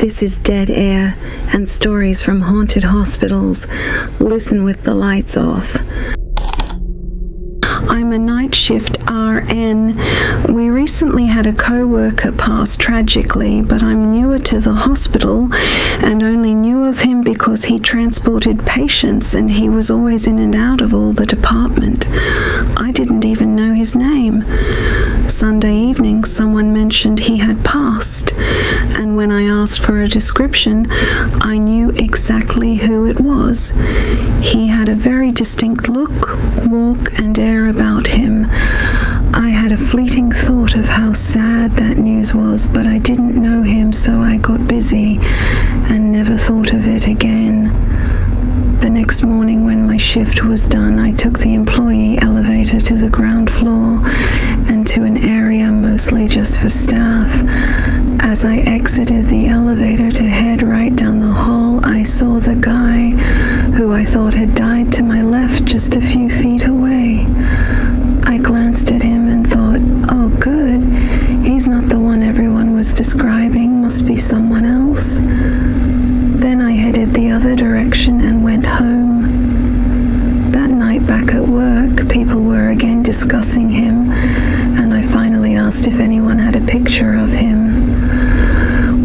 This is Dead Air and stories from haunted hospitals. Listen with the lights off. I'm a night shift RN. We recently had a co-worker pass tragically, but I'm newer to the hospital and only knew of him because he transported patients and he was always in and out of all the department. I didn't even know his name. Sunday evening, someone mentioned he had passed, and when I asked for a description, I knew exactly who it was. He had a very distinct look, walk, and air about him. I had a fleeting thought of how sad that news was, but I didn't know him, so I got busy and never thought of it again. The next morning when my shift was done, I took the employee elevator to the ground floor and to an area mostly just for staff. As I exited the elevator to head right down the hall, I saw the guy who I thought had died to my left just a few feet away. I glanced at him and thought, oh good, he's not the one everyone was describing, must be someone else. Then I headed the other direction and went home. That night back at work, people were again discussing him, and I finally asked if anyone had a picture of him.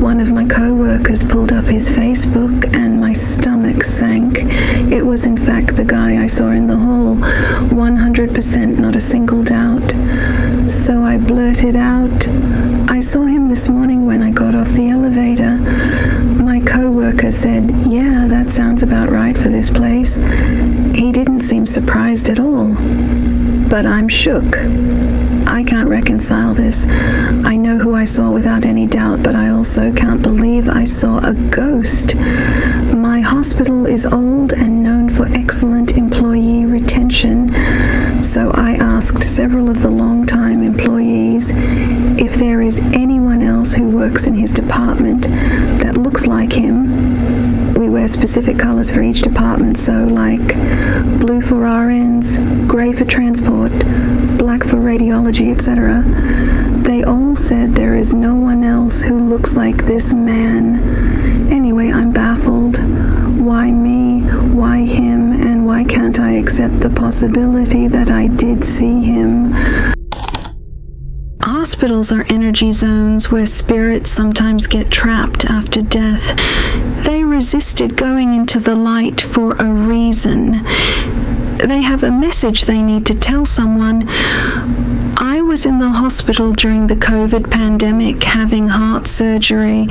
One of my co-workers pulled up his Facebook and my stomach sank. It was in fact the guy I saw in the hall, 100%, not a single doubt. So I blurted out, I saw him this morning when I got off the elevator. My co-worker said, yeah, that sounds about right for this place. He didn't seem surprised at all. But I'm shook. I can't reconcile this. I know who I saw without any doubt, but I also can't believe I saw a ghost. My hospital is old and known for excellent employee retention, so I asked several of the long-time employees if there is anyone else who works in his department that looks like him. We wear specific colors for each department, so like blue for RNs, gray for transport, black for radiology, etc. They all said there is no one else who looks like this man. Anyway, I'm baffled. Why me? Why him? And why can't I accept the possibility that I did see him? Hospitals are energy zones where spirits sometimes get trapped after death. They resisted going into the light for a reason. They have a message they need to tell someone. I was in the hospital during the COVID pandemic having heart surgery.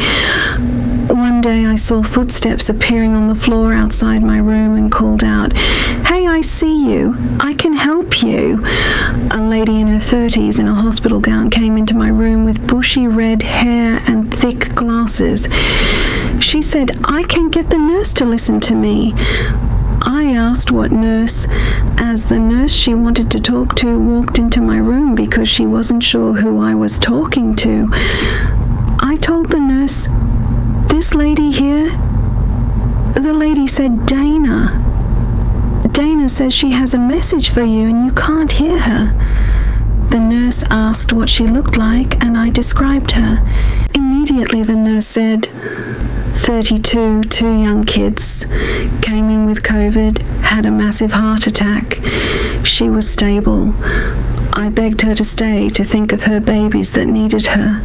One day I saw footsteps appearing on the floor outside my room and called out, "Hey, I see you. I can help you." A lady in her 30s in a hospital gown came into my room with bushy red hair and thick glasses. She said, "I can get the nurse to listen to me." I asked what nurse, as the nurse she wanted to talk to walked into my room because she wasn't sure who I was talking to. I told the nurse, "This lady here?" The lady said, "Dana. Dana says she has a message for you and you can't hear her." The nurse asked what she looked like and I described her. Immediately the nurse said, 32, 2 young kids, came in with COVID, had a massive heart attack. She was stable. I begged her to stay to think of her babies that needed her.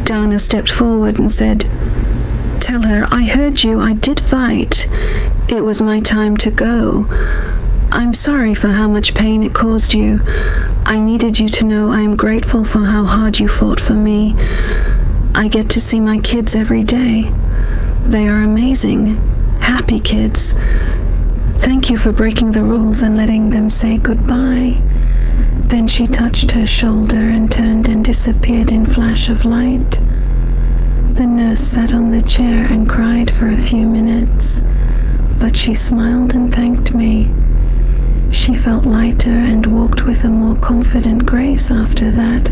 Dana stepped forward and said, "Tell her, I heard you, I did fight. It was my time to go. I'm sorry for how much pain it caused you. I needed you to know I am grateful for how hard you fought for me. I get to see my kids every day. They are amazing, happy kids. Thank you for breaking the rules and letting them say goodbye." Then she touched her shoulder and turned and disappeared in flash of light. The nurse sat on the chair and cried for a few minutes, but she smiled and thanked me. She felt lighter and walked with a more confident grace after that.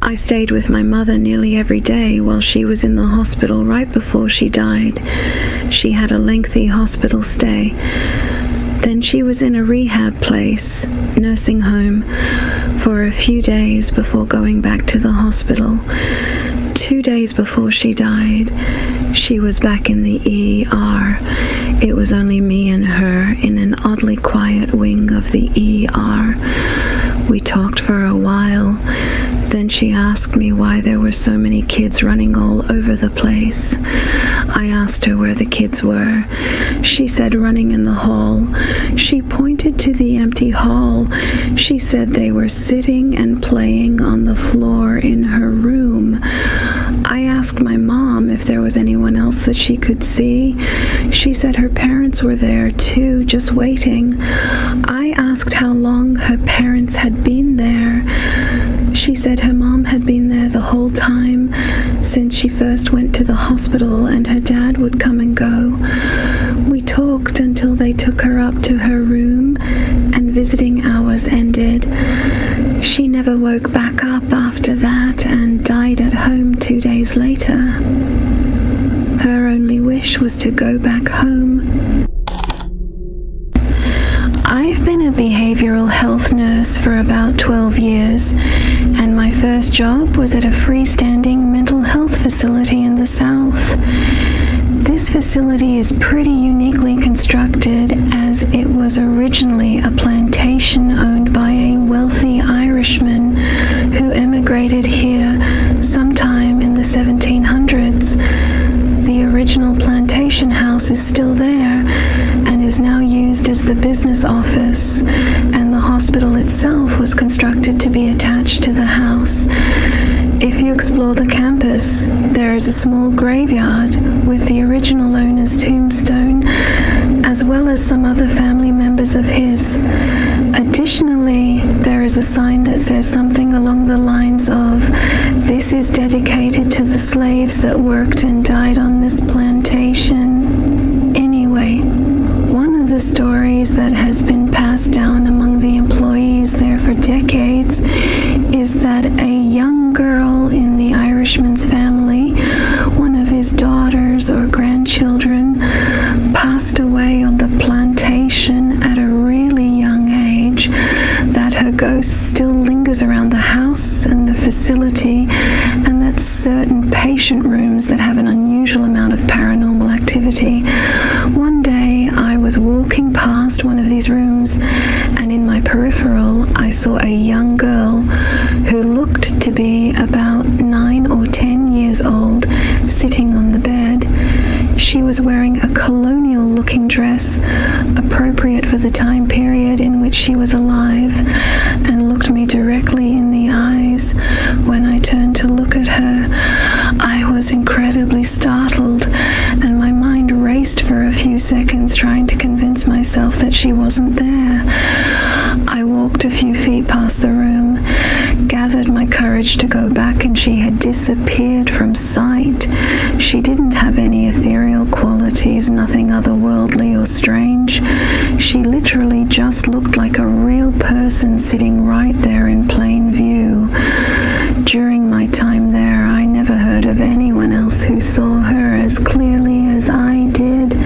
I stayed with my mother nearly every day while she was in the hospital right before she died. She had a lengthy hospital stay. Then she was in a rehab place, nursing home, for a few days before going back to the hospital. 2 days before she died, she was back in the ER. It was only me and her in an oddly quiet wing of the ER. We talked for a while. Then she asked me why there were so many kids running all over the place. I asked her where the kids were. She said running in the hall. She pointed to the empty hall. She said they were sitting and playing on the floor in her room. I asked my mom if there was anyone else that she could see. She said her parents were there too, just waiting. I asked how long her parents had been there. She said her mom had been there the whole time since she first went to the hospital, and her dad would come and go. We talked until they took her up to her room and visiting hours ended. She never woke back up after that and died at home 2 days later. Her only wish was to go back home. I've been a behavioral health nurse for about 12 years, and my first job was at a freestanding mental health facility in the South. This facility is pretty uniquely constructed, as it was originally a plantation owned by a wealthy Irishman who emigrated here sometime in the 1700s. The original plantation house is still there and is now used as the business office, and the hospital itself was constructed to be attached to the house. If you explore the campus, there is a small graveyard with the original owner's tombstone, as well as some other family members of his. Additionally, there is a sign that says something along the lines of, "This is dedicated to the slaves that worked and died on this plantation." Anyway, one of the stories that has been passed down among the employees there for decades is that a young girl in the Irishman's family, one of his daughters or grandchildren, passed away on the plantation at a really young age, that her ghost still lingers around the house and the facility, and that certain patient rooms that have an unusual amount of paranormal activity. One day I was walking past one of these rooms, and in my peripheral I saw a young girl who looked to be about 9 or 10 years old, sitting on the bed. She was wearing a colonial-looking dress, appropriate for the time period in which she was alive, and looked me directly in the eyes. When I turned to look at her, I was incredibly startled, and my mind raced for a few seconds trying to convince myself that she wasn't there. I walked a few feet past the room, gathered my courage to go back, and she had disappeared from sight. She didn't have any ethereal qualities, nothing otherworldly or strange. She literally just looked like a real person sitting right there in plain view. During my time there, I never heard of anyone else who saw her as clearly as I did,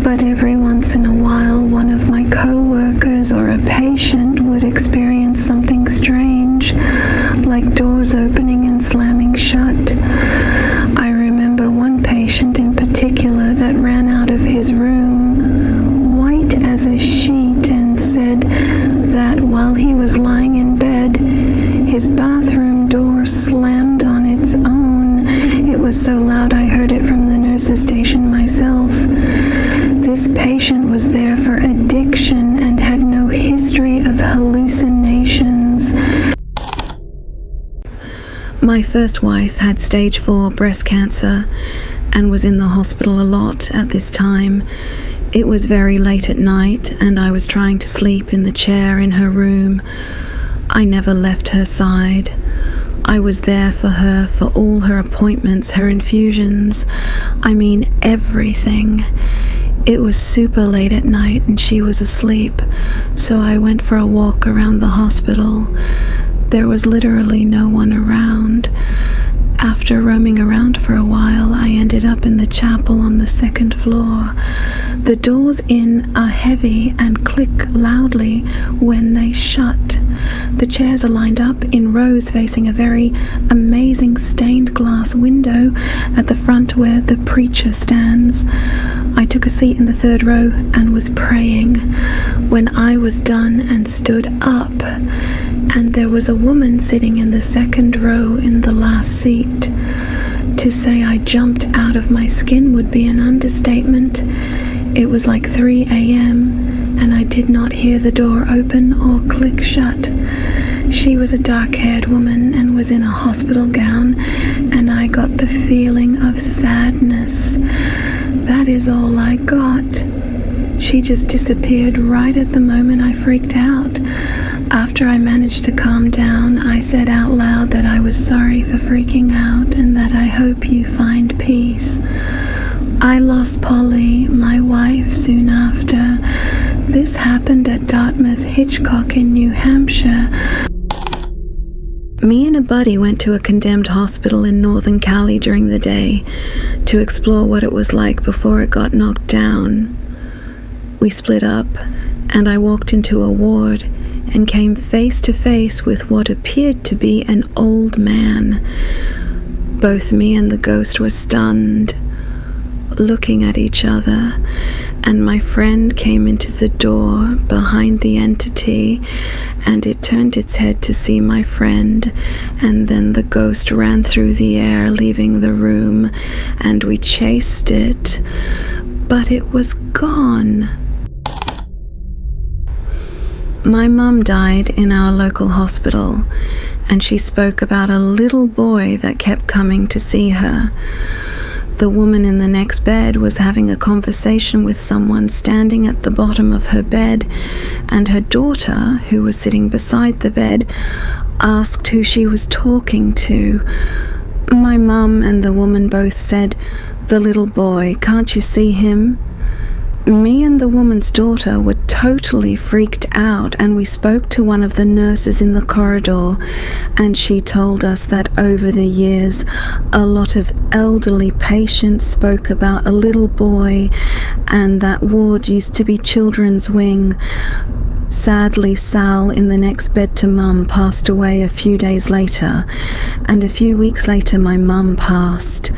but every once in a while, one of my co-workers or a patient would experience something strange, like doors opening and slamming shut. I remember one patient in particular that ran out of his room, white as a sheet, and said that while he was lying in bed, his bathroom door slammed on its own. It was so loud I heard it from the nurse's station myself. This patient was there for addiction and had no history of hallucinations. My first wife had stage 4 breast cancer and was in the hospital a lot at this time. It was very late at night, and I was trying to sleep in the chair in her room. I never left her side. I was there for her for all her appointments, her infusions. I mean, everything. It was super late at night and she was asleep, so I went for a walk around the hospital. There was literally no one around. After roaming around for a while, I ended up in the chapel on the 2nd floor. The doors in are heavy and click loudly when they shut. The chairs are lined up in rows facing a very amazing stained glass window at the front where the preacher stands. I took a seat in the third row and was praying. When I was done and stood up, and there was a woman sitting in the second row in the last seat. To say I jumped out of my skin would be an understatement. It was like 3 a.m. and I did not hear the door open or click shut. She was a dark-haired woman and was in a hospital gown, and I got the feeling of sadness. That is all I got. She just disappeared right at the moment I freaked out. After I managed to calm down, I said out loud that I was sorry for freaking out and that I hope you find peace. I lost Polly, my wife, soon after. This happened at Dartmouth Hitchcock in New Hampshire. Me and a buddy went to a condemned hospital in Northern Cali during the day to explore what it was like before it got knocked down. We split up, and I walked into a ward and came face to face with what appeared to be an old man. Both me and the ghost were stunned, looking at each other, and my friend came into the door behind the entity, and it turned its head to see my friend, and then the ghost ran through the air, leaving the room, and we chased it, but it was gone. My mum died in our local hospital, and she spoke about a little boy that kept coming to see her. The woman in the next bed was having a conversation with someone standing at the bottom of her bed, and her daughter, who was sitting beside the bed, asked who she was talking to. My mum and the woman both said, "The little boy, can't you see him?" Me and the woman's daughter were totally freaked out, and we spoke to one of the nurses in the corridor, and she told us that over the years a lot of elderly patients spoke about a little boy, and that ward used to be children's wing. Sadly, Sal, in the next bed to Mum, passed away a few days later, and a few weeks later my mum passed.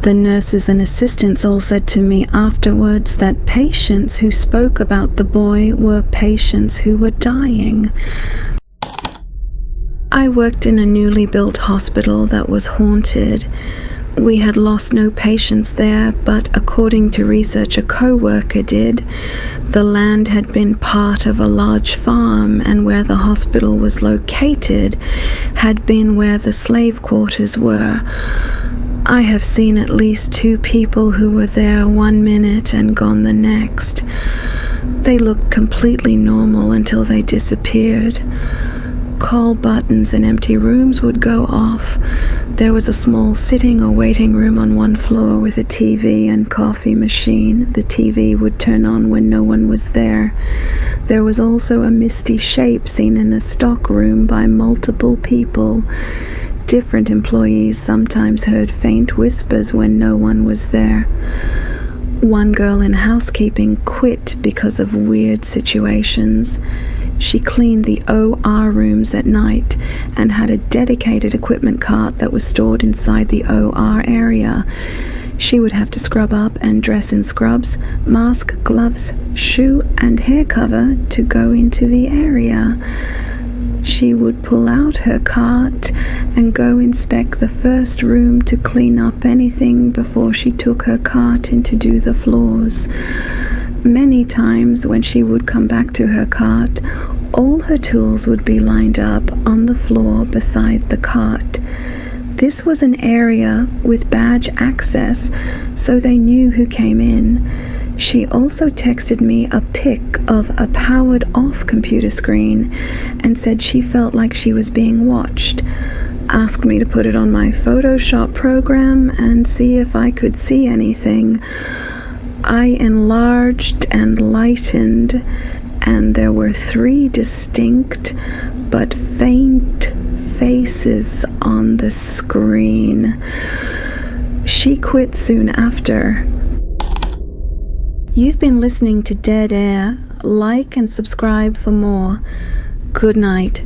The nurses and assistants all said to me afterwards that patients who spoke about the boy were patients who were dying. I worked in a newly built hospital that was haunted. We had lost no patients there, but according to research a co-worker did, the land had been part of a large farm, and where the hospital was located had been where the slave quarters were. I have seen at least 2 people who were there 1 minute and gone the next. They looked completely normal until they disappeared. Call buttons in empty rooms would go off. There was a small sitting or waiting room on one floor with a TV and coffee machine. The TV would turn on when no one was there. There was also a misty shape seen in a stock room by multiple people. Different employees sometimes heard faint whispers when no one was there. One girl in housekeeping quit because of weird situations. She cleaned the OR rooms at night and had a dedicated equipment cart that was stored inside the OR area. She would have to scrub up and dress in scrubs, mask, gloves, shoe and hair cover to go into the area. She would pull out her cart and go inspect the first room to clean up anything before she took her cart in to do the floors. Many times when she would come back to her cart, all her tools would be lined up on the floor beside the cart. This was an area with badge access, so they knew who came in. She also texted me a pic of a powered off computer screen and said she felt like she was being watched. Asked me to put it on my Photoshop program and see if I could see anything. I enlarged and lightened, and there were 3 distinct but faint faces on the screen. She quit soon after. You've been listening to Dead Air. Like and subscribe for more. Good night.